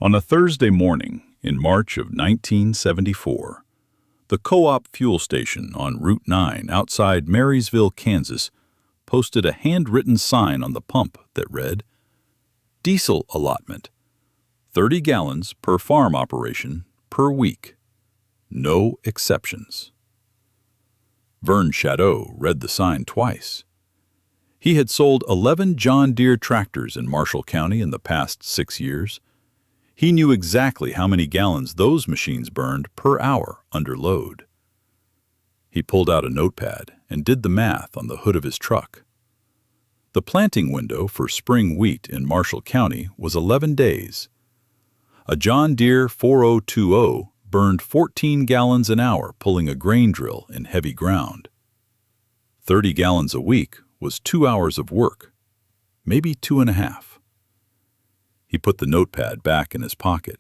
On a Thursday morning in March of 1974, the Co-op fuel station on Route 9 outside Marysville, Kansas, posted a handwritten sign on the pump that read, "Diesel allotment, 30 gallons per farm operation per week. No exceptions." Vern Shadow read the sign twice. He had sold 11 John Deere tractors in Marshall County in the past 6 years. He knew exactly how many gallons those machines burned per hour under load. He pulled out a notepad and did the math on the hood of his truck. The planting window for spring wheat in Marshall County was 11 days. A John Deere 4020 burned 14 gallons an hour pulling a grain drill in heavy ground. 30 gallons a week was 2 hours of work, maybe 2.5. He put the notepad back in his pocket.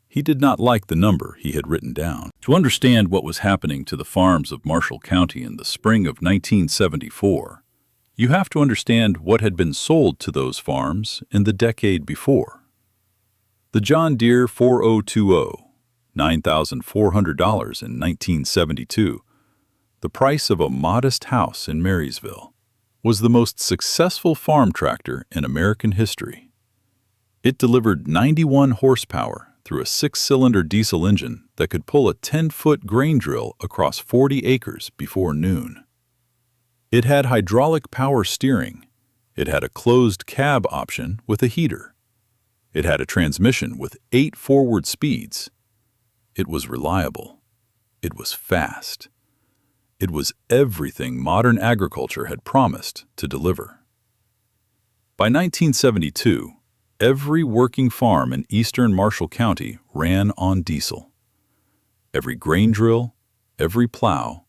He did not like the number he had written down. To understand what was happening to the farms of Marshall County in the spring of 1974, you have to understand what had been sold to those farms in the decade before. The John Deere 4020, $9,400 in 1972, the price of a modest house in Marysville, was the most successful farm tractor in American history. It delivered 91 horsepower through a 6-cylinder diesel engine that could pull a 10-foot grain drill across 40 acres before noon. It had hydraulic power steering. It had a closed cab option with a heater. It had a transmission with 8 forward speeds. It was reliable. It was fast. It was everything modern agriculture had promised to deliver. By 1972, every working farm in eastern Marshall County ran on diesel. Every grain drill, every plow,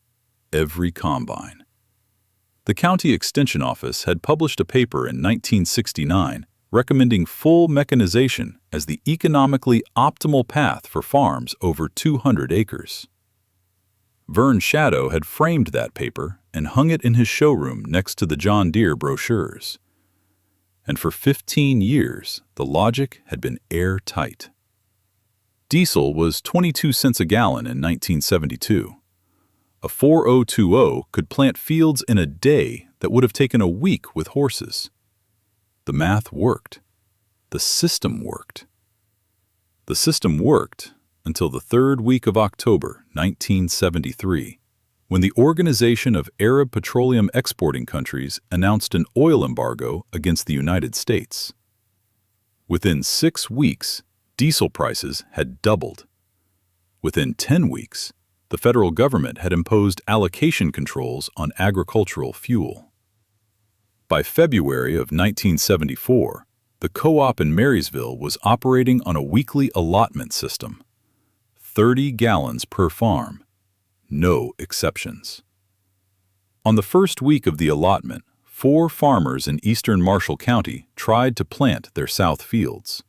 every combine. The county extension office had published a paper in 1969 recommending full mechanization as the economically optimal path for farms over 200 acres. Vern Shadow had framed that paper and hung it in his showroom next to the John Deere brochures. And for 15 years, the logic had been airtight. Diesel was 22 cents a gallon in 1972. A 4020 could plant fields in a day that would have taken a week with horses. The math worked. The system worked. The system worked until the 3rd week of October 1973, when the Organization of Arab Petroleum Exporting Countries announced an oil embargo against the United States. Within 6 weeks, diesel prices had doubled. Within 10 weeks, the federal government had imposed allocation controls on agricultural fuel. By February of 1974, the co-op in Marysville was operating on a weekly allotment system. 30 gallons per farm. No exceptions. On the first week of the allotment, 4 farmers in eastern Marshall County tried to plant their south fields.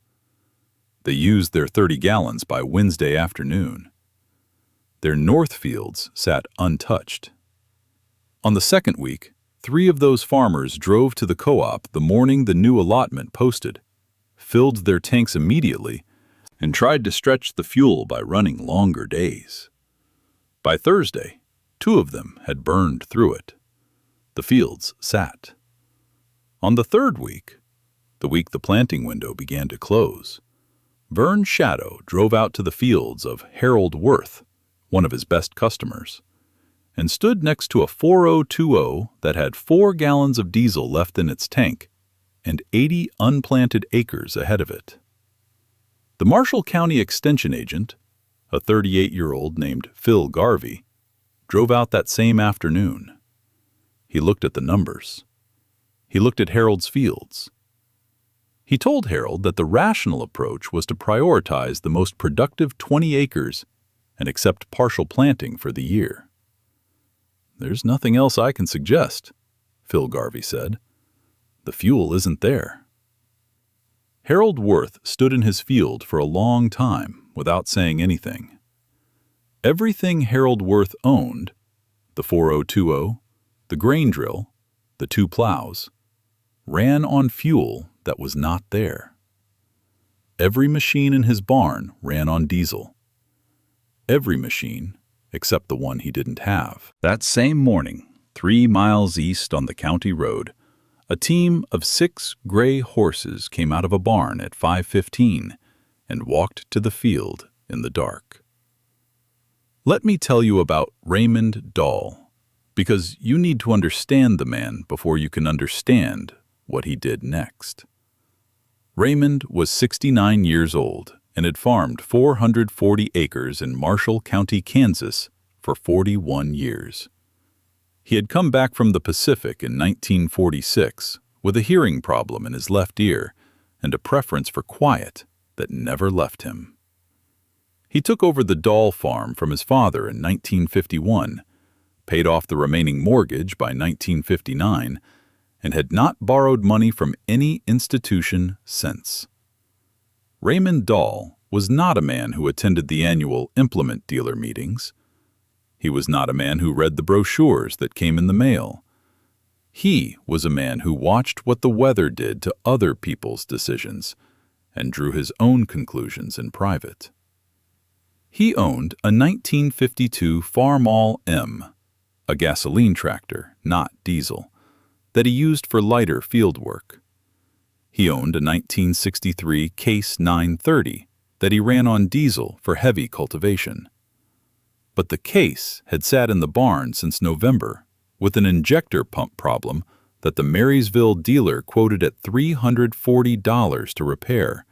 They used their 30 gallons by Wednesday afternoon. Their north fields sat untouched. On the second week, 3 of those farmers drove to the co-op the morning the new allotment posted, filled their tanks immediately, and tried to stretch the fuel by running longer days. By Thursday, 2 of them had burned through it. The fields sat. On the 3rd week, the week the planting window began to close, Vern Shadow drove out to the fields of Harold Worth, one of his best customers, and stood next to a 4020 that had 4 gallons of diesel left in its tank and 80 unplanted acres ahead of it. The Marshall County Extension agent, a 38-year-old named Phil Garvey, drove out that same afternoon. He looked at the numbers. He looked at Harold's fields. He told Harold that the rational approach was to prioritize the most productive 20 acres and accept partial planting for the year. "There's nothing else I can suggest," Phil Garvey said. "The fuel isn't there." Harold Worth stood in his field for a long time without saying anything. Everything Harold Worth owned, the 4020, the grain drill, the 2 plows, ran on fuel that was not there. every machine in his barn ran on diesel. Every machine except the one he didn't have. That same morning, 3 miles east on the county road, a team of 6 gray horses came out of a barn at 5:15 and walked to the field in the dark. Let me tell you about Raymond Dahl, because you need to understand the man before you can understand what he did next. Raymond was 69 years old and had farmed 440 acres in Marshall County, Kansas, for 41 years. He had come back from the Pacific in 1946 with a hearing problem in his left ear and a preference for quiet that never left him. He took over the Dahl farm from his father in 1951, paid off the remaining mortgage by 1959, and had not borrowed money from any institution since. Raymond Dahl was not a man who attended the annual implement dealer meetings. He was not a man who read the brochures that came in the mail. He was a man who watched what the weather did to other people's decisions and drew his own conclusions in private. He owned a 1952 Farmall M, a gasoline tractor, not diesel, that he used for lighter field work. He owned a 1963 Case 930 that he ran on diesel for heavy cultivation. But the Case had sat in the barn since November with an injector pump problem that the Marysville dealer quoted at $340 to repair,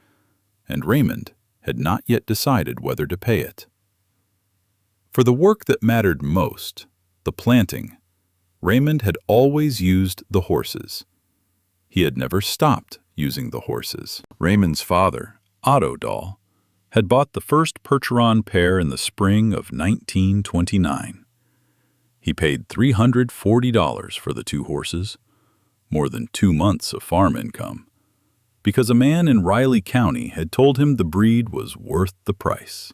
and Raymond had not yet decided whether to pay it. For the work that mattered most, the planting, Raymond had always used the horses. He had never stopped using the horses. Raymond's father, Otto Dahl, had bought the first Percheron pair in the spring of 1929. He paid $340 for the 2 horses, more than 2 months of farm income, because a man in Riley County had told him the breed was worth the price.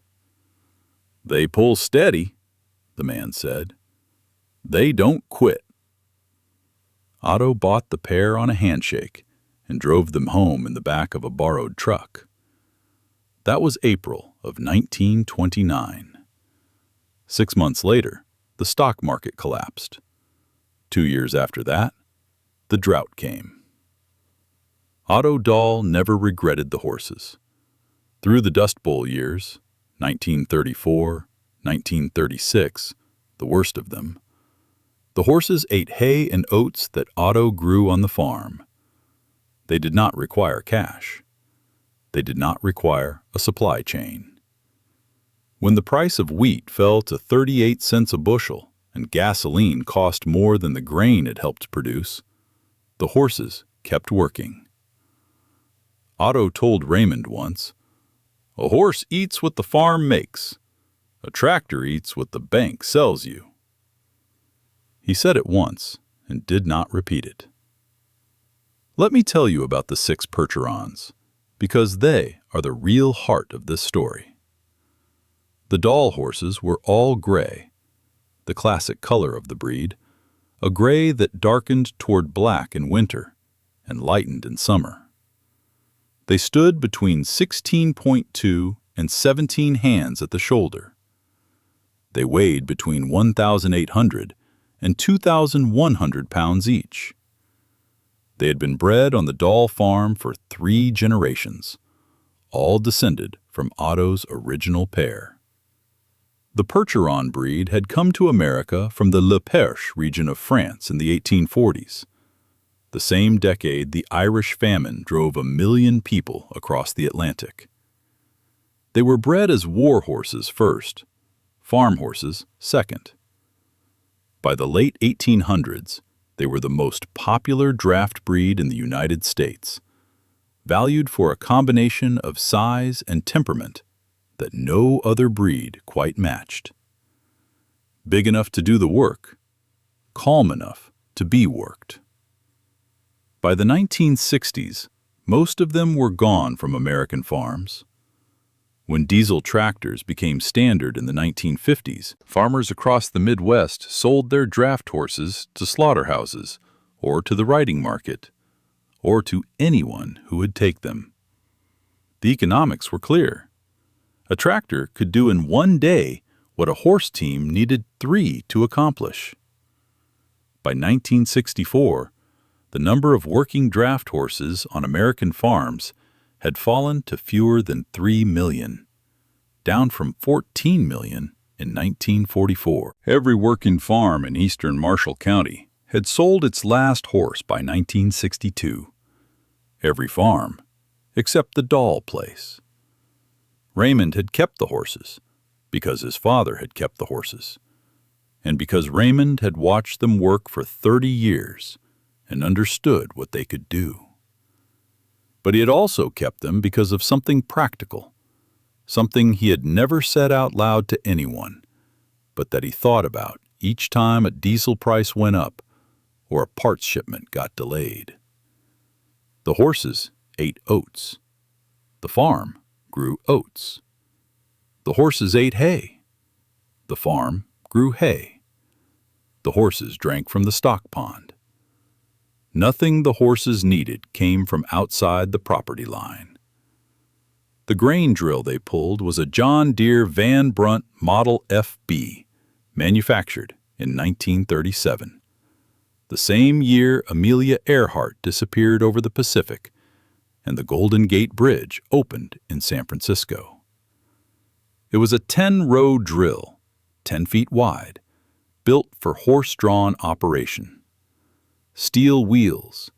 "They pull steady," the man said. "They don't quit." Otto bought the pair on a handshake and drove them home in the back of a borrowed truck. That was April of 1929. 6 months later, the stock market collapsed. 2 years after that, the drought came. Otto Dahl never regretted the horses. Through the Dust Bowl years, 1934, 1936, the worst of them, the horses ate hay and oats that Otto grew on the farm. They did not require cash. They did not require a supply chain. When the price of wheat fell to 38 cents a bushel and gasoline cost more than the grain it helped produce, the horses kept working. Otto told Raymond once, "A horse eats what the farm makes. A tractor eats what the bank sells you." He said it once and did not repeat it. Let me tell you about the 6 Percherons, because they are the real heart of this story. The Dahl horses were all gray, the classic color of the breed, a gray that darkened toward black in winter and lightened in summer. They stood between 16.2 and 17 hands at the shoulder. They weighed between 1,800 and 2,100 pounds each. They had been bred on the Dahl farm for 3 generations, all descended from Otto's original pair. The Percheron breed had come to America from the Le Perche region of France in the 1840s, the same decade the Irish famine drove 1 million people across the Atlantic. They were bred as war horses first, farm horses second. By the late 1800s, they were the most popular draft breed in the United States, valued for a combination of size and temperament that no other breed quite matched. Big enough to do the work, calm enough to be worked. By the 1960s, most of them were gone from American farms. When diesel tractors became standard in the 1950s, farmers across the Midwest sold their draft horses to slaughterhouses or to the riding market, or to anyone who would take them. The economics were clear. A tractor could do in one day what a horse team needed 3 to accomplish. By 1964, the number of working draft horses on American farms had fallen to fewer than 3 million, down from 14 million in 1944. Every working farm in eastern Marshall County had sold its last horse by 1962. Every farm, except the Dahl place. Raymond had kept the horses because his father had kept the horses, and because Raymond had watched them work for 30 years and understood what they could do. But he had also kept them because of something practical, something he had never said out loud to anyone, but that he thought about each time a diesel price went up or a parts shipment got delayed. The horses ate oats. The farm grew oats. The horses ate hay. The farm grew hay. The horses drank from the stock pond. Nothing the horses needed came from outside the property line. The grain drill they pulled was a John Deere Van Brunt Model FB, manufactured in 1937, the same year Amelia Earhart disappeared over the Pacific and the Golden Gate Bridge opened in San Francisco. It was a 10-row drill, 10 feet wide, built for horse-drawn operation. Steel wheels,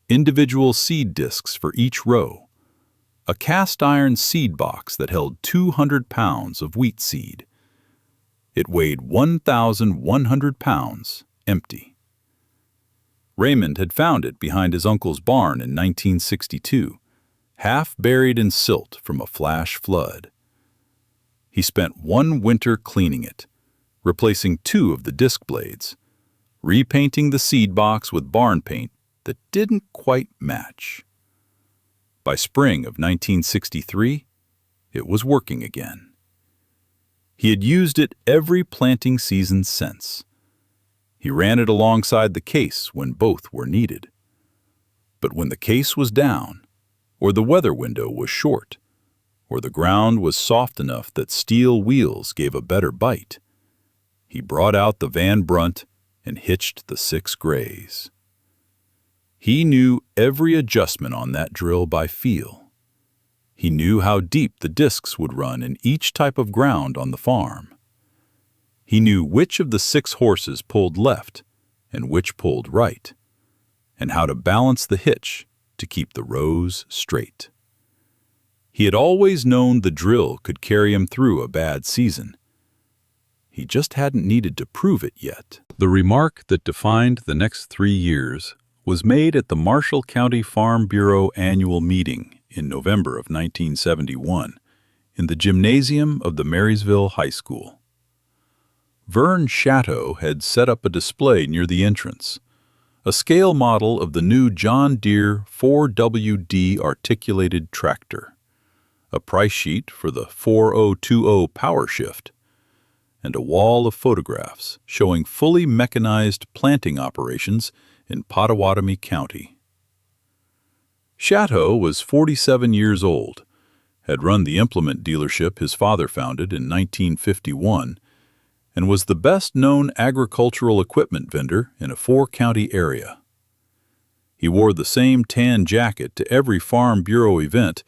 individual seed discs for each row, a cast-iron seed box that held 200 pounds of wheat seed. It weighed 1,100 pounds, empty. Raymond had found it behind his uncle's barn in 1962, half buried in silt from a flash flood. He spent one winter cleaning it, replacing 2 of the disc blades, repainting the seed box with barn paint that didn't quite match. By spring of 1963, it was working again. He had used it every planting season since. He ran it alongside the case when both were needed. But when the case was down, or the weather window was short, or the ground was soft enough that steel wheels gave a better bite, he brought out the Van Brunt and hitched the 6 grays. He knew every adjustment on that drill by feel. He knew how deep the discs would run in each type of ground on the farm. He knew which of the 6 horses pulled left and which pulled right, and how to balance the hitch to keep the rows straight. He had always known the drill could carry him through a bad season. He just hadn't needed to prove it yet. The remark that defined the next 3 years was made at the Marshall County Farm Bureau annual meeting in November of 1971 in the gymnasium of the Marysville High School. Vern Chatto had set up a display near the entrance, a scale model of the new John Deere 4WD articulated tractor, a price sheet for the 4020 Power Shift, and a wall of photographs showing fully mechanized planting operations in Pottawatomie County. Chatto was 47 years old, had run the implement dealership his father founded in 1951, and was the best-known agricultural equipment vendor in a 4-county area. He wore the same tan jacket to every Farm Bureau event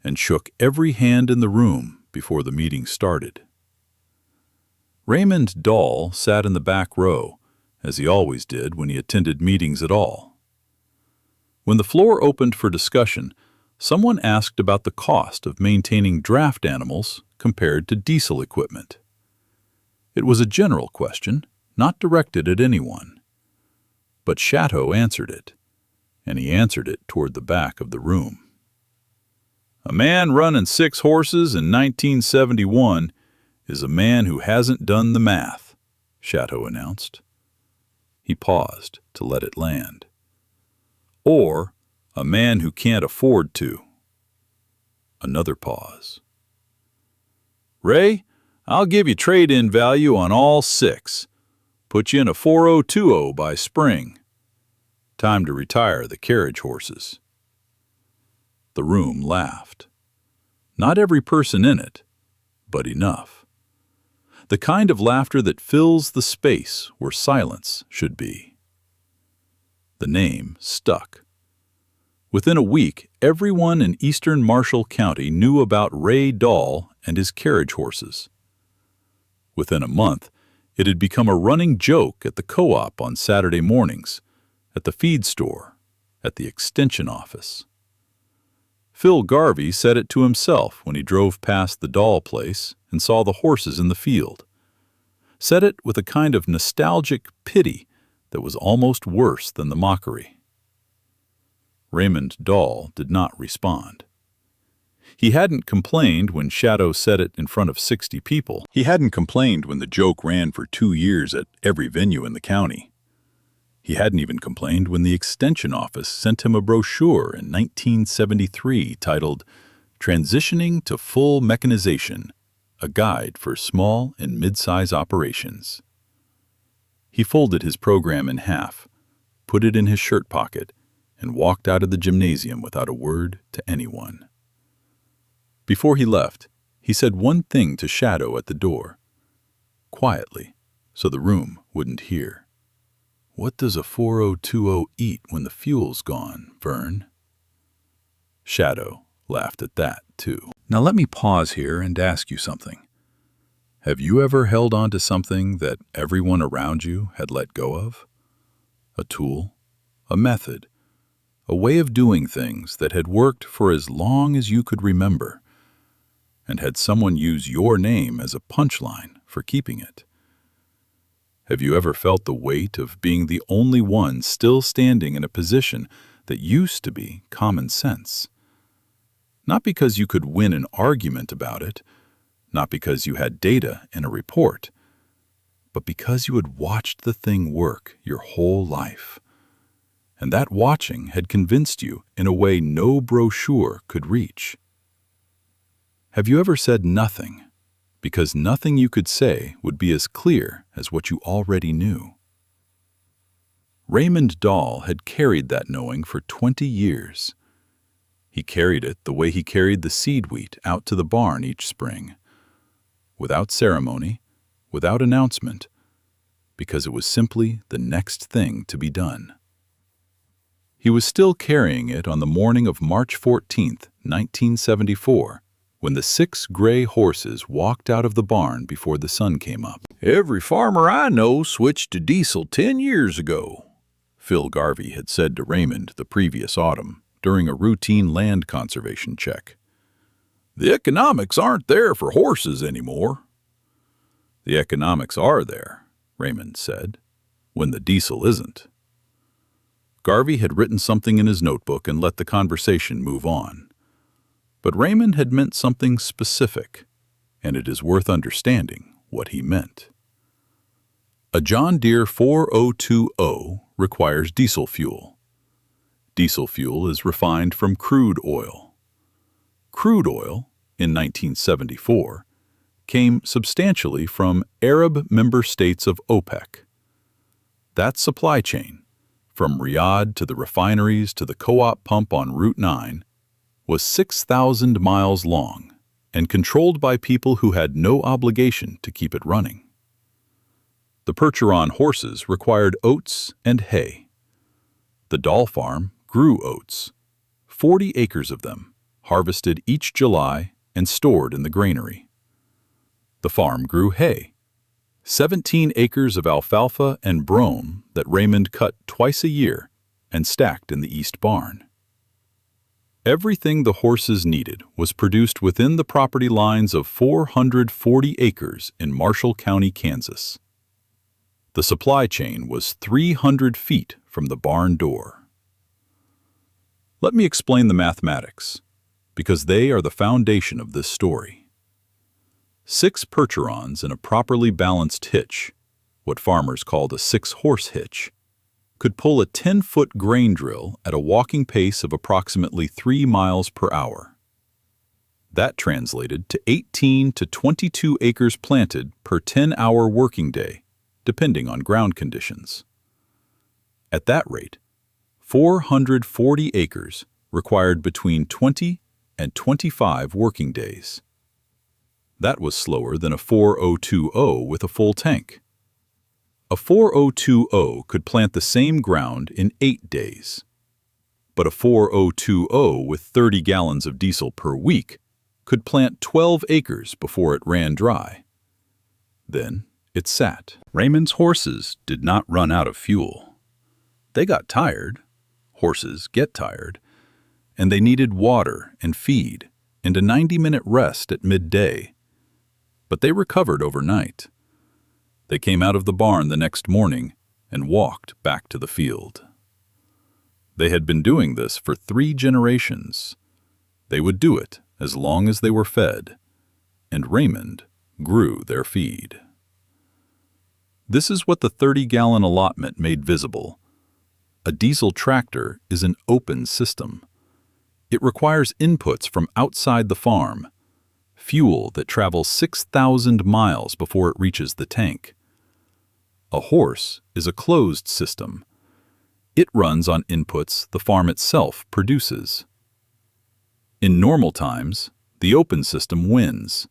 and shook every hand in the room before the meeting started. Raymond Dahl sat in the back row, as he always did when he attended meetings at all. When the floor opened for discussion, someone asked about the cost of maintaining draft animals compared to diesel equipment. It was a general question, not directed at anyone. But Chatto answered it, and he answered it toward the back of the room. A man running 6 horses in 1971 is a man who hasn't done the math, Chatto announced. He paused to let it land. Or a man who can't afford to. Another pause. Ray, I'll give you trade-in value on all 6. Put you in a 4020 by spring. Time to retire the carriage horses. The room laughed. Not every person in it, but enough. The kind of laughter that fills the space where silence should be. The name stuck. Within a week, everyone in eastern Marshall County knew about Ray Dahl and his carriage horses. Within a month, it had become a running joke at the co-op on Saturday mornings, at the feed store, at the extension office. Phil Garvey said it to himself when he drove past the Dahl place and saw the horses in the field. Said it with a kind of nostalgic pity that was almost worse than the mockery. Raymond Dahl did not respond. He hadn't complained when Shadow said it in front of 60 people. He hadn't complained when the joke ran for 2 years at every venue in the county. He hadn't even complained when the extension office sent him a brochure in 1973 titled Transitioning to Full Mechanization, a Guide for Small and Mid-Size Operations. He folded his program in half, put it in his shirt pocket, and walked out of the gymnasium without a word to anyone. Before he left, he said one thing to Shadow at the door, quietly, so the room wouldn't hear. "What does a 4020 eat when the fuel's gone, Vern?" Shadow laughed at that, too. Now let me pause here and ask you something. Have you ever held on to something that everyone around you had let go of? A tool, a method, a way of doing things that had worked for as long as you could remember, and had someone use your name as a punchline for keeping it? Have you ever felt the weight of being the only one still standing in a position that used to be common sense? Not because you could win an argument about it, not because you had data in a report, but because you had watched the thing work your whole life. And that watching had convinced you in a way no brochure could reach. Have you ever said nothing, because nothing you could say would be as clear as what you already knew? Raymond Dahl had carried that knowing for 20 years. He carried it the way he carried the seed wheat out to the barn each spring, without ceremony, without announcement, because it was simply the next thing to be done. He was still carrying it on the morning of March 14th, 1974, when the 6 gray horses walked out of the barn before the sun came up. "Every farmer I know switched to diesel 10 years ago," Phil Garvey had said to Raymond the previous autumn during a routine land conservation check. "The economics aren't there for horses anymore." "The economics are there," Raymond said, "when the diesel isn't." Garvey had written something in his notebook and let the conversation move on. But Raymond had meant something specific, and it is worth understanding what he meant. A John Deere 4020 requires diesel fuel. Diesel fuel is refined from crude oil. Crude oil, in 1974, came substantially from Arab member states of OPEC. That supply chain, from Riyadh to the refineries to the co-op pump on Route 9, was 6,000 miles long and controlled by people who had no obligation to keep it running. The Percheron horses required oats and hay. The Dahl farm grew oats, 40 acres of them, harvested each July and stored in the granary. The farm grew hay, 17 acres of alfalfa and brome that Raymond cut twice a year and stacked in the east barn. Everything the horses needed was produced within the property lines of 440 acres in Marshall County, Kansas. The supply chain was 300 feet from the barn door. Let me explain the mathematics, because they are the foundation of this story. 6 Percherons in a properly balanced hitch, what farmers called a 6-horse hitch, could pull a 10-foot grain drill at a walking pace of approximately 3 miles per hour. That translated to 18 to 22 acres planted per 10-hour working day, depending on ground conditions. At that rate, 440 acres required between 20 and 25 working days. That was slower than a 4020 with a full tank. A 4020 could plant the same ground in 8 days. But a 4020 with 30 gallons of diesel per week could plant 12 acres before it ran dry. Then it sat. Raymond's horses did not run out of fuel. They got tired. Horses get tired. And they needed water and feed and a 90-minute rest at midday. But they recovered overnight. They came out of the barn the next morning and walked back to the field. They had been doing this for 3 generations. They would do it as long as they were fed, and Raymond grew their feed. This is what the 30-gallon allotment made visible. A diesel tractor is an open system. It requires inputs from outside the farm, fuel that travels 6,000 miles before it reaches the tank. A horse is a closed system. It runs on inputs the farm itself produces. In normal times, the open system wins.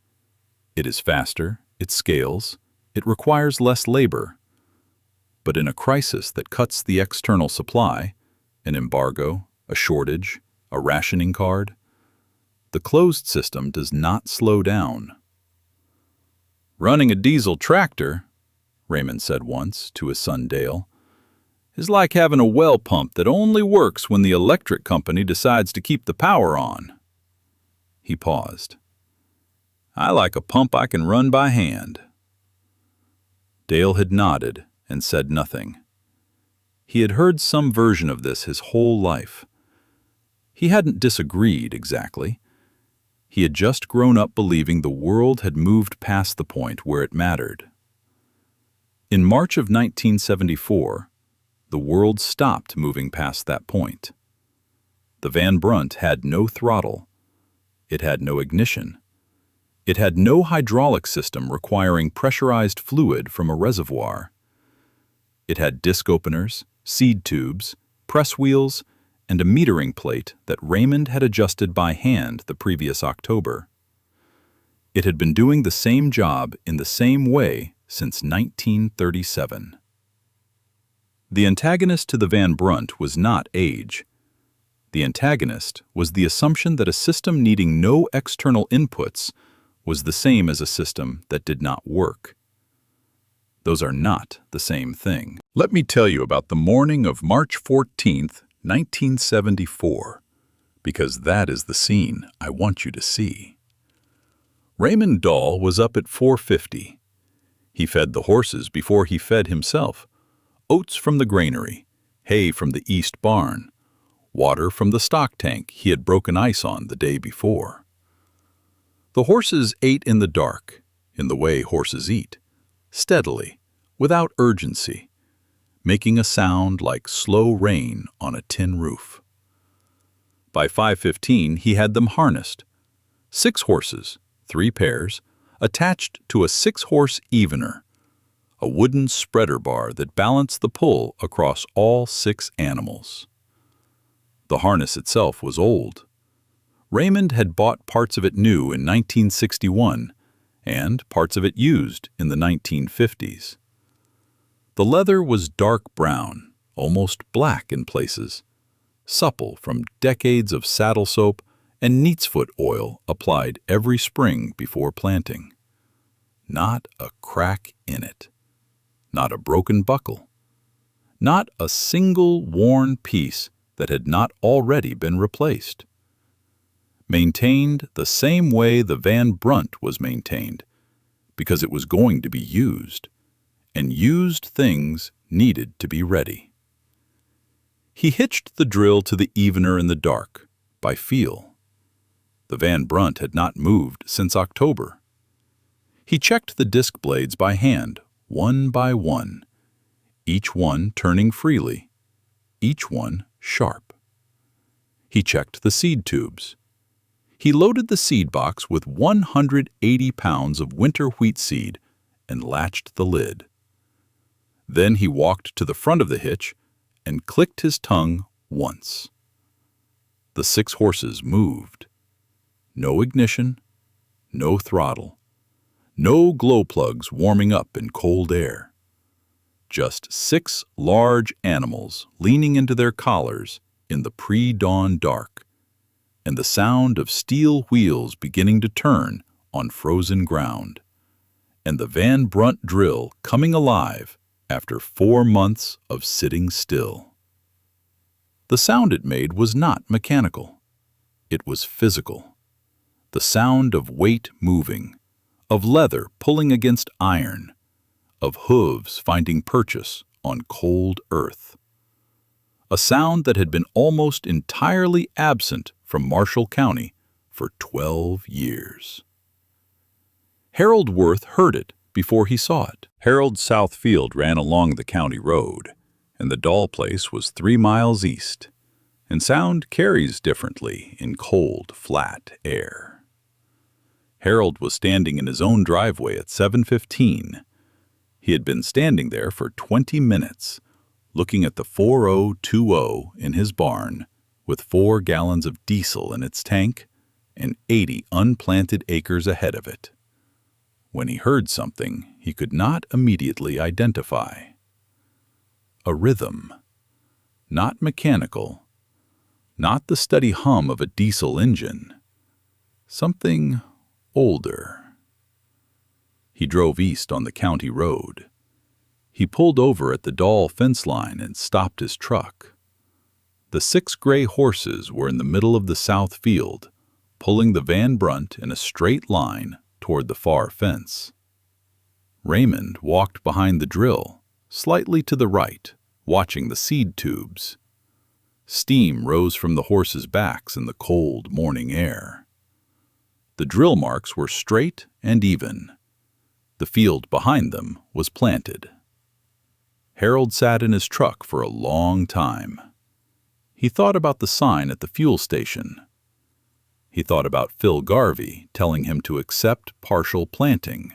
It is faster, it scales, it requires less labor. But in a crisis that cuts the external supply, an embargo, a shortage, a rationing card, the closed system does not slow down. "Running a diesel tractor," Raymond said once to his son Dale, "is like having a well pump that only works when the electric company decides to keep the power on." He paused. "I like a pump I can run by hand." Dale had nodded and said nothing. He had heard some version of this his whole life. He hadn't disagreed exactly. He had just grown up believing the world had moved past the point where it mattered. In March of 1974, the world stopped moving past that point. The Van Brunt had no throttle. It had no ignition. It had no hydraulic system requiring pressurized fluid from a reservoir. It had disc openers, seed tubes, press wheels, and a metering plate that Raymond had adjusted by hand the previous October. It had been doing the same job in the same way since 1937. The antagonist to the Van Brunt was not age. The antagonist was the assumption that a system needing no external inputs was the same as a system that did not work. Those are not the same thing. Let me tell you about the morning of March 14th, 1974, because that is the scene I want you to see. Raymond Dahl was up at 4:50. He fed the horses before he fed himself. Oats from the granary, hay from the east barn, water from the stock tank he had broken ice on the day before. The horses ate in the dark, in the way horses eat, steadily, without urgency, making a sound like slow rain on a tin roof. By 5:15 he had them harnessed. 6 horses, 3 pairs, attached to a 6-horse evener, a wooden spreader bar that balanced the pull across all 6 animals. The harness itself was old. Raymond had bought parts of it new in 1961 and parts of it used in the 1950s. The leather was dark brown, almost black in places, supple from decades of saddle soap and neatsfoot oil applied every spring before planting. Not a crack in it. Not a broken buckle. Not a single worn piece that had not already been replaced. Maintained the same way the Van Brunt was maintained, because it was going to be used, and used things needed to be ready. He hitched the drill to the evener in the dark, by feel. The Van Brunt had not moved since October. He checked the disc blades by hand, one by one, each one turning freely, each one sharp. He checked the seed tubes. He loaded the seed box with 180 pounds of winter wheat seed and latched the lid. Then he walked to the front of the hitch and clicked his tongue once. The 6 horses moved. No ignition, no throttle, no glow plugs warming up in cold air. Just 6 large animals leaning into their collars in the pre-dawn dark, and the sound of steel wheels beginning to turn on frozen ground, and the Van Brunt drill coming alive after 4 months of sitting still. The sound it made was not mechanical. It was physical. The sound of weight moving, of leather pulling against iron, of hooves finding purchase on cold earth. A sound that had been almost entirely absent from Marshall County for 12 years. Harold Worth heard it before he saw it. Harold's south field ran along the county road, and the Dahl place was 3 miles east, and sound carries differently in cold, flat air. Harold was standing in his own driveway at 7:15. He had been standing there for 20 minutes, looking at the 4020 in his barn with 4 gallons of diesel in its tank and 80 unplanted acres ahead of it, when he heard something he could not immediately identify. A rhythm, not mechanical, not the steady hum of a diesel engine, something older. He drove east on the county road. He pulled over at the Dahl fence line and stopped his truck. The 6 gray horses were in the middle of the south field, pulling the Van Brunt in a straight line toward the far fence. Raymond walked behind the drill, slightly to the right, watching the seed tubes. Steam rose from the horses' backs in the cold morning air. The drill marks were straight and even. The field behind them was planted. Harold sat in his truck for a long time. He thought about the sign at the fuel station. He thought about Phil Garvey telling him to accept partial planting.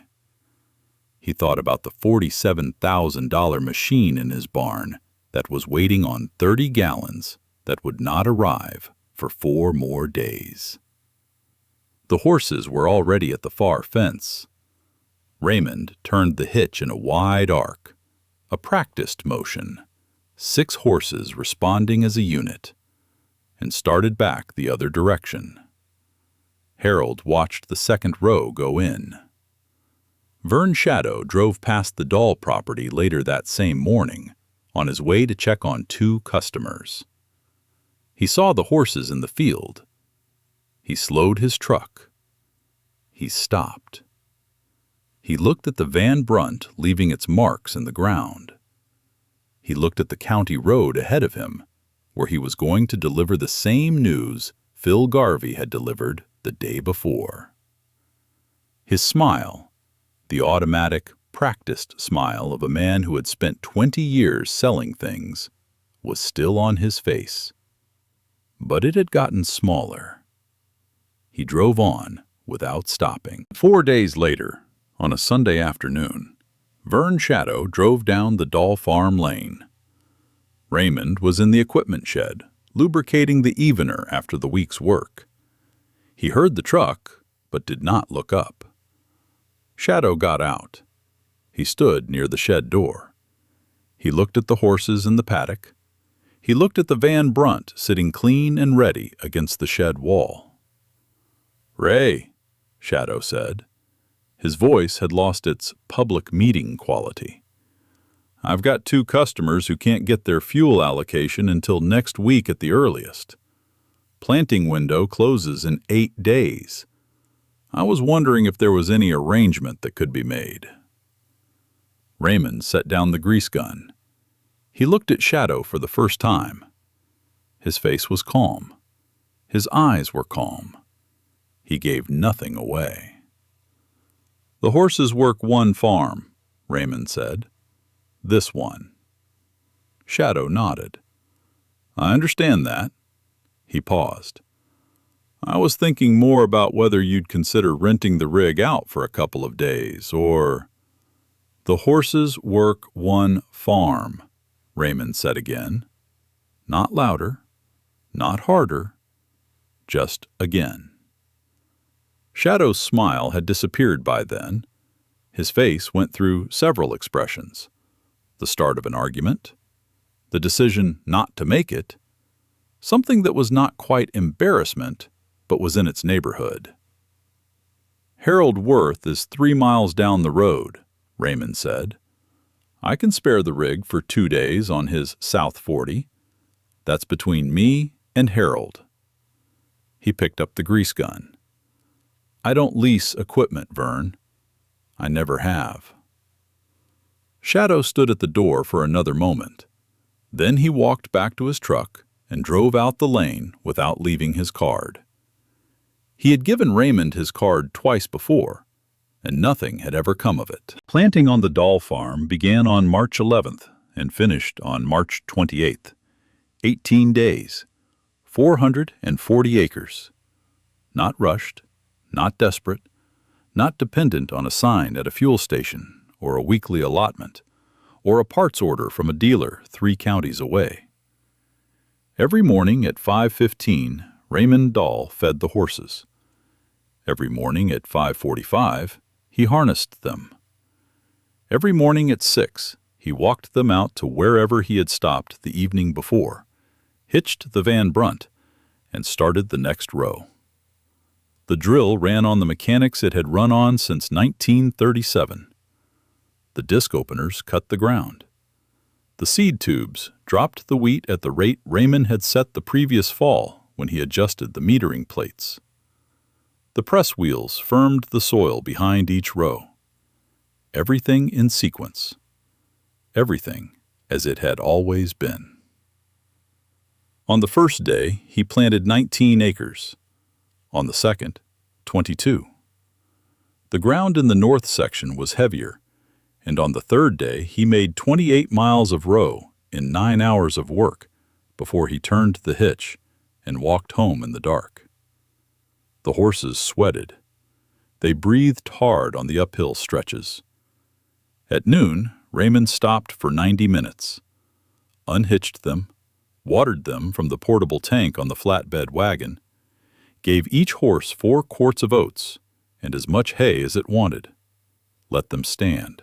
He thought about the $47,000 machine in his barn that was waiting on 30 gallons that would not arrive for 4 more days. The horses were already at the far fence. Raymond turned the hitch in a wide arc, a practiced motion, 6 horses responding as a unit, and started back the other direction. Harold watched the second row go in. Vern Shadow drove past the Dahl property later that same morning on his way to check on 2 customers. He saw the horses in the field. He slowed his truck. He stopped. He looked at the Van Brunt leaving its marks in the ground. He looked at the county road ahead of him, where he was going to deliver the same news Phil Garvey had delivered the day before. His smile, the automatic, practiced smile of a man who had spent 20 years selling things, was still on his face. But it had gotten smaller. He drove on without stopping. 4 days later, on a Sunday afternoon, Vern Shadow drove down the Dahl Farm lane. Raymond was in the equipment shed, lubricating the evener after the week's work. He heard the truck, but did not look up. Shadow got out. He stood near the shed door. He looked at the horses in the paddock. He looked at the Van Brunt sitting clean and ready against the shed wall. "Ray," Shadow said. His voice had lost its public meeting quality. "I've got 2 customers who can't get their fuel allocation until next week at the earliest. Planting window closes in 8 days. I was wondering if there was any arrangement that could be made." Raymond set down the grease gun. He looked at Shadow for the first time. His face was calm. His eyes were calm. He gave nothing away. "The horses work 1 farm," Raymond said. "This one." Shadow nodded. "I understand that." He paused. "I was thinking more about whether you'd consider renting the rig out for a couple of days, or—" "The horses work 1 farm," Raymond said again. Not louder, not harder, just again. Shadow's smile had disappeared by then. His face went through several expressions: the start of an argument, the decision not to make it, something that was not quite embarrassment, but was in its neighborhood. "Harold Worth is 3 miles down the road," Raymond said. "I can spare the rig for 2 days on his South 40. That's between me and Harold." He picked up the grease gun. "I don't lease equipment, Vern. I never have." Shadow stood at the door for another moment. Then he walked back to his truck and drove out the lane without leaving his card. He had given Raymond his card twice before, and nothing had ever come of it. Planting on the Dahl farm began on March 11th and finished on March 28th. 18 days, 440 acres. Not rushed, not desperate, not dependent on a sign at a fuel station or a weekly allotment or a parts order from a dealer 3 counties away. Every morning at 5:15, Raymond Dahl fed the horses. Every morning at 5:45, he harnessed them. Every morning at 6, he walked them out to wherever he had stopped the evening before, hitched the Van Brunt, and started the next row. The drill ran on the mechanics it had run on since 1937. The disc openers cut the ground. The seed tubes dropped the wheat at the rate Raymond had set the previous fall when he adjusted the metering plates. The press wheels firmed the soil behind each row. Everything in sequence. Everything as it had always been. On the first day, he planted 19 acres. On the second, 22. The ground in the north section was heavier, and on the third day he made 28 miles of row in 9 hours of work before he turned the hitch and walked home in the dark. The horses sweated. They breathed hard on the uphill stretches. At noon, Raymond stopped for 90 minutes, unhitched them, watered them from the portable tank on the flatbed wagon, gave each horse 4 quarts of oats and as much hay as it wanted, let them stand.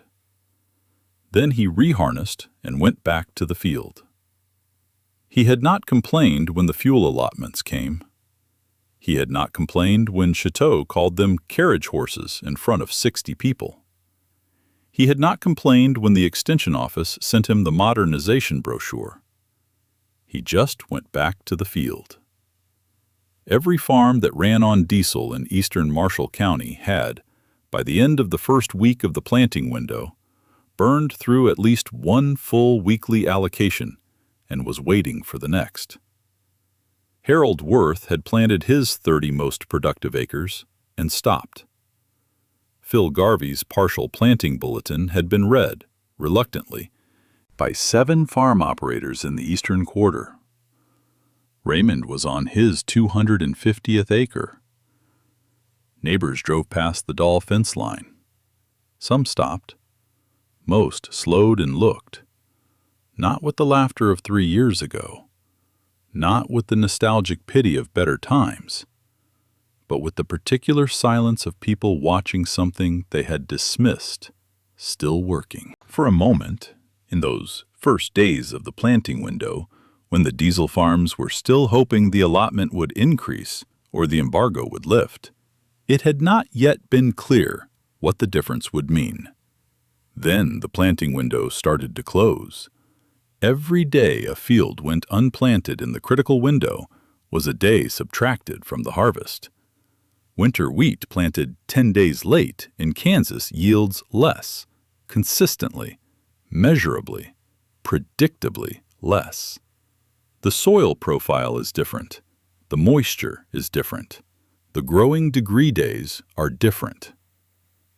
Then he reharnessed and went back to the field. He had not complained when the fuel allotments came. He had not complained when Chateau called them carriage horses in front of 60 people. He had not complained when the extension office sent him the modernization brochure. He just went back to the field. Every farm that ran on diesel in eastern Marshall County had, by the end of the first week of the planting window, burned through at least 1 full weekly allocation and was waiting for the next. Harold Worth had planted his 30 most productive acres and stopped. Phil Garvey's partial planting bulletin had been read, reluctantly, by 7 farm operators in the eastern quarter. Raymond was on his 250th acre. Neighbors drove past the Dahl fence line. Some stopped. Most slowed and looked, not with the laughter of 3 years ago, not with the nostalgic pity of better times, but with the particular silence of people watching something they had dismissed, still working. For a moment, in those first days of the planting window, when the diesel farms were still hoping the allotment would increase or the embargo would lift, it had not yet been clear what the difference would mean. Then the planting window started to close. Every day a field went unplanted in the critical window was a day subtracted from the harvest. Winter wheat planted 10 days late in Kansas yields less, consistently, measurably, predictably less. The soil profile is different. The moisture is different. The growing degree days are different.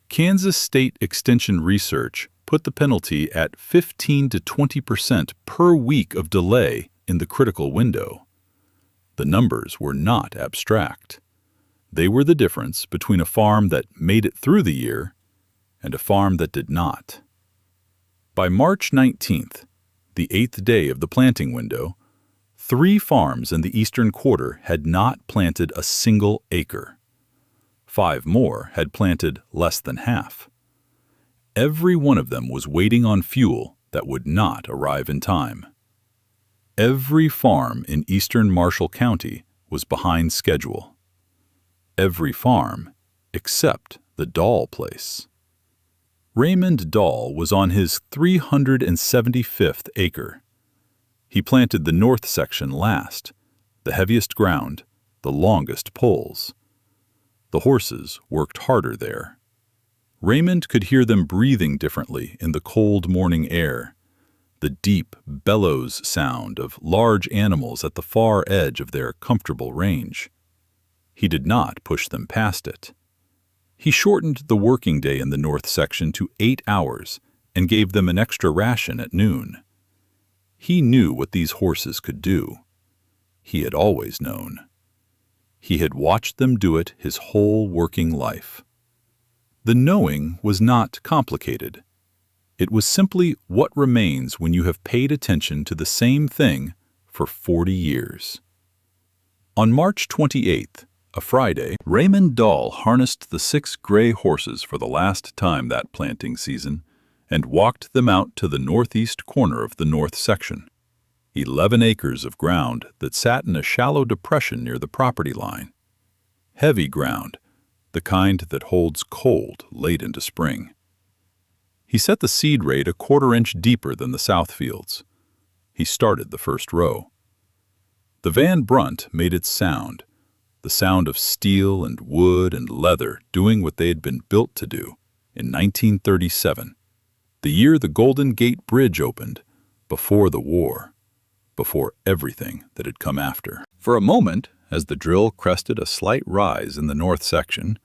Kansas State Extension Research put the penalty at 15 to 20% per week of delay in the critical window. The numbers were not abstract. They were the difference between a farm that made it through the year and a farm that did not. By March 19th, the 8th day of the planting window, 3 farms in the eastern quarter had not planted a single acre. 5 more had planted less than half. Every one of them was waiting on fuel that would not arrive in time. Every farm in eastern Marshall County was behind schedule. Every farm except the Dahl place. Raymond Dahl was on his 375th acre. He planted the north section last, the heaviest ground, the longest poles. The horses worked harder there. Raymond could hear them breathing differently in the cold morning air, the deep bellows sound of large animals at the far edge of their comfortable range. He did not push them past it. He shortened the working day in the north section to 8 hours and gave them an extra ration at noon. He knew what these horses could do. He had always known. He had watched them do it his whole working life. The knowing was not complicated. It was simply what remains when you have paid attention to the same thing for 40 years. On March 28th, a Friday, Raymond Dahl harnessed the 6 gray horses for the last time that planting season and walked them out to the northeast corner of the north section. 11 acres of ground that sat in a shallow depression near the property line. Heavy ground, the kind that holds cold late into spring. He set the seed rate a 1/4 inch deeper than the south fields. He started the first row. The Van Brunt made its sound, the sound of steel and wood and leather doing what they had been built to do in 1937, the year the Golden Gate Bridge opened, before the war, before everything that had come after. For a moment, as the drill crested a slight rise in the north section,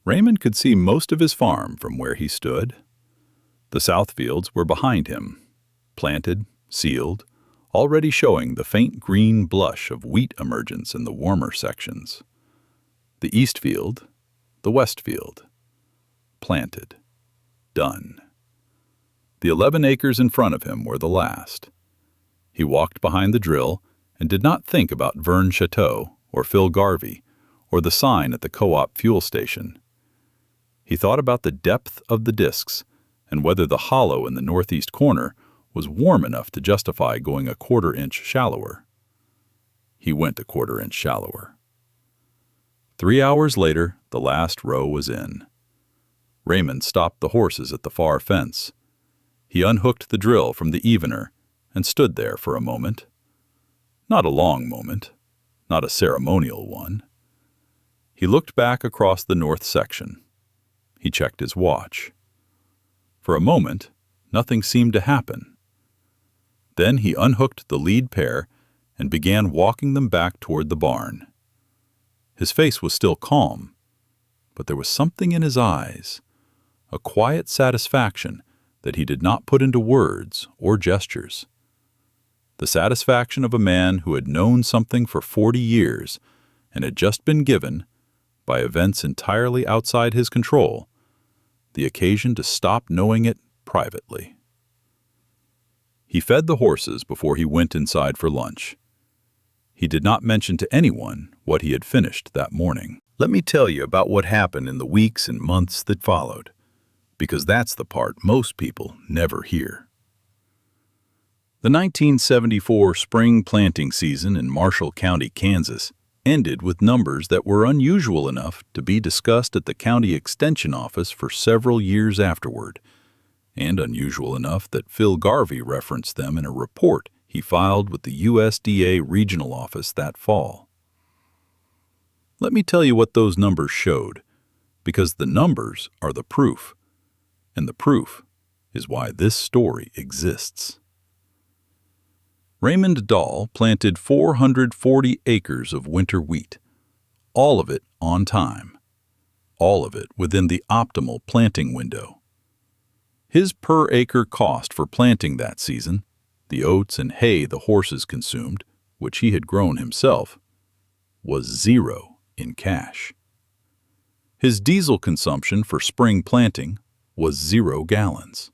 Raymond could see most of his farm from where he stood. The south fields were behind him, planted, sealed, already showing the faint green blush of wheat emergence in the warmer sections. The east field, the west field. Planted. Done. The 11 acres in front of him were the last. He walked behind the drill and did not think about Vern Chateau or Phil Garvey or the sign at the co-op fuel station. He thought about the depth of the discs and whether the hollow in the northeast corner was warm enough to justify going a 1/4 inch shallower. He went a 1/4 inch shallower. 3 hours later, the last row was in. Raymond stopped the horses at the far fence. He unhooked the drill from the evener and stood there for a moment. Not a long moment, not a ceremonial one. He looked back across the north section. He checked his watch. For a moment, nothing seemed to happen. Then he unhooked the lead pair and began walking them back toward the barn. His face was still calm, but there was something in his eyes, a quiet satisfaction that he did not put into words or gestures. The satisfaction of a man who had known something for 40 years and had just been given, by events entirely outside his control, the occasion to stop knowing it privately. He fed the horses before he went inside for lunch. He did not mention to anyone what he had finished that morning. Let me tell you about what happened in the weeks and months that followed, because that's the part most people never hear. The 1974 spring planting season in Marshall County, Kansas, ended with numbers that were unusual enough to be discussed at the county extension office for several years afterward, and unusual enough that Phil Garvey referenced them in a report he filed with the USDA regional office that fall. Let me tell you what those numbers showed, because the numbers are the proof, and the proof is why this story exists. Raymond Dahl planted 440 acres of winter wheat, all of it on time, all of it within the optimal planting window. His per-acre cost for planting that season, the oats and hay the horses consumed, which he had grown himself, was 0 in cash. His diesel consumption for spring planting was 0 gallons.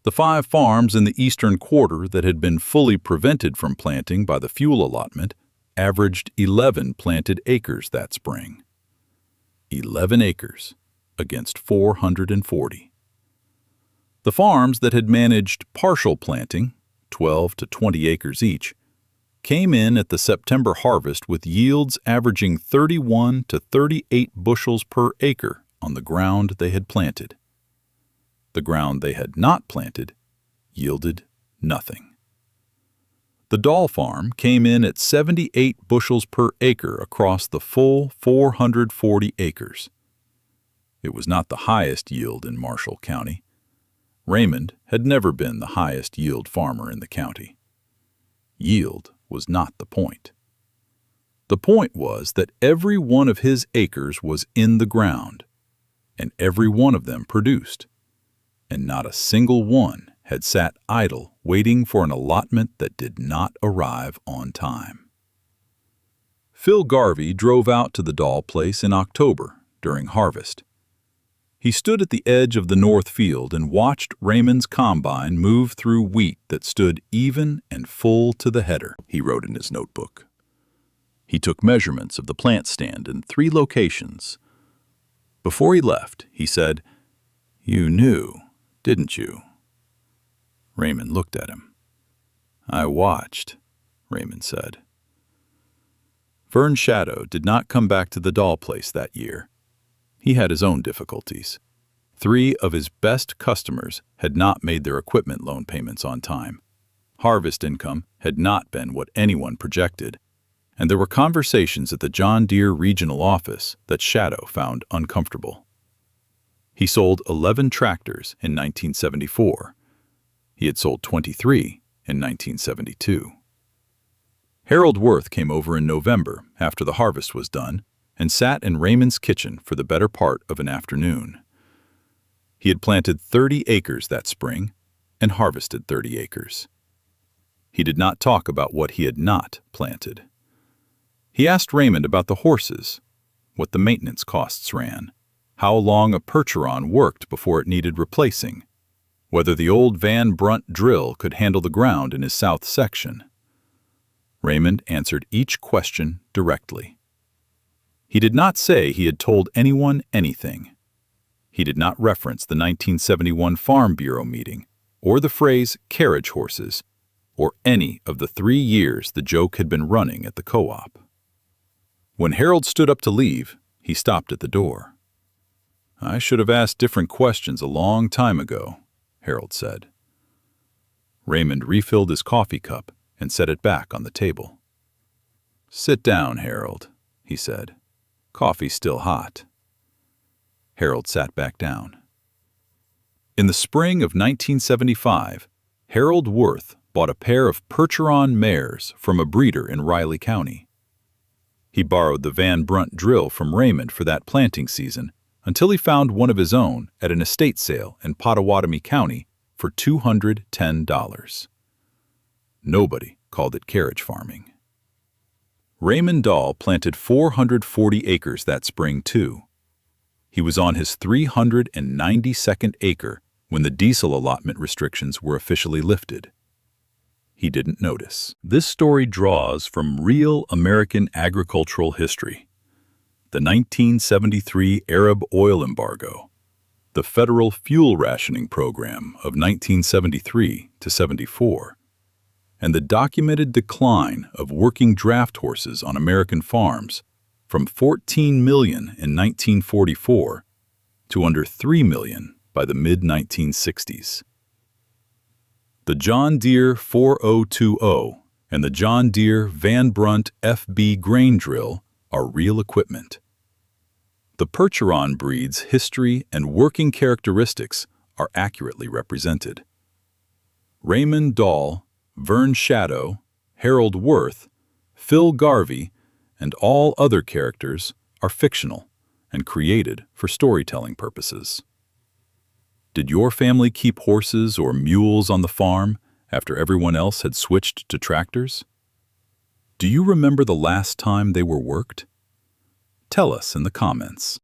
The 5 farms in the eastern quarter that had been fully prevented from planting by the fuel allotment averaged 11 planted acres that spring. 11 acres against 440. The farms that had managed partial planting, 12 to 20 acres each, came in at the September harvest with yields averaging 31 to 38 bushels per acre on the ground they had planted. The ground they had not planted yielded nothing. The Dahl farm came in at 78 bushels per acre across the full 440 acres. It was not the highest yield in Marshall County. Raymond had never been the highest yield farmer in the county. Yield was not the point. The point was that every one of his acres was in the ground, and every one of them produced, and not a single one had sat idle waiting for an allotment that did not arrive on time. Phil Garvey drove out to the Dahl place in October during harvest. He stood at the edge of the north field and watched Raymond's combine move through wheat that stood even and full to the header, he wrote in his notebook. He took measurements of the plant stand in 3 locations. Before he left, he said, "You knew, didn't you?" Raymond looked at him. "I watched," Raymond said. Vern Shadow did not come back to the Dahl place that year. He had his own difficulties. 3 of his best customers had not made their equipment loan payments on time. Harvest income had not been what anyone projected, and there were conversations at the John Deere regional office that Shadow found uncomfortable. He sold 11 tractors in 1974. He had sold 23 in 1972. Harold Worth came over in November after the harvest was done and sat in Raymond's kitchen for the better part of an afternoon. He had planted 30 acres that spring and harvested 30 acres. He did not talk about what he had not planted. He asked Raymond about the horses, what the maintenance costs ran, how long a Percheron worked before it needed replacing, whether the old Van Brunt drill could handle the ground in his south section. Raymond answered each question directly. He did not say he had told anyone anything. He did not reference the 1971 Farm Bureau meeting or the phrase carriage horses or any of the 3 years the joke had been running at the co-op. When Harold stood up to leave, he stopped at the door. "I should have asked different questions a long time ago," Harold said. Raymond refilled his coffee cup and set it back on the table. "Sit down, Harold," he said. "Coffee's still hot." Harold sat back down. In the spring of 1975, Harold Worth bought a pair of Percheron mares from a breeder in Riley County. He borrowed the Van Brunt drill from Raymond for that planting season until he found one of his own at an estate sale in Pottawatomie County for $210. Nobody called it carriage farming. Raymond Dahl planted 440 acres that spring, too. He was on his 392nd acre when the diesel allotment restrictions were officially lifted. He didn't notice. This story draws from real American agricultural history. The 1973 Arab oil embargo, the federal fuel rationing program of 1973 to 74, and the documented decline of working draft horses on American farms from 14 million in 1944 to under 3 million by the mid-1960s. The John Deere 4020 and the John Deere Van Brunt FB grain drill are real equipment. The Percheron breed's history and working characteristics are accurately represented. Raymond Dahl, Vern Shadow, Harold Worth, Phil Garvey, and all other characters are fictional and created for storytelling purposes. Did your family keep horses or mules on the farm after everyone else had switched to tractors? Do you remember the last time they were worked? Tell us in the comments.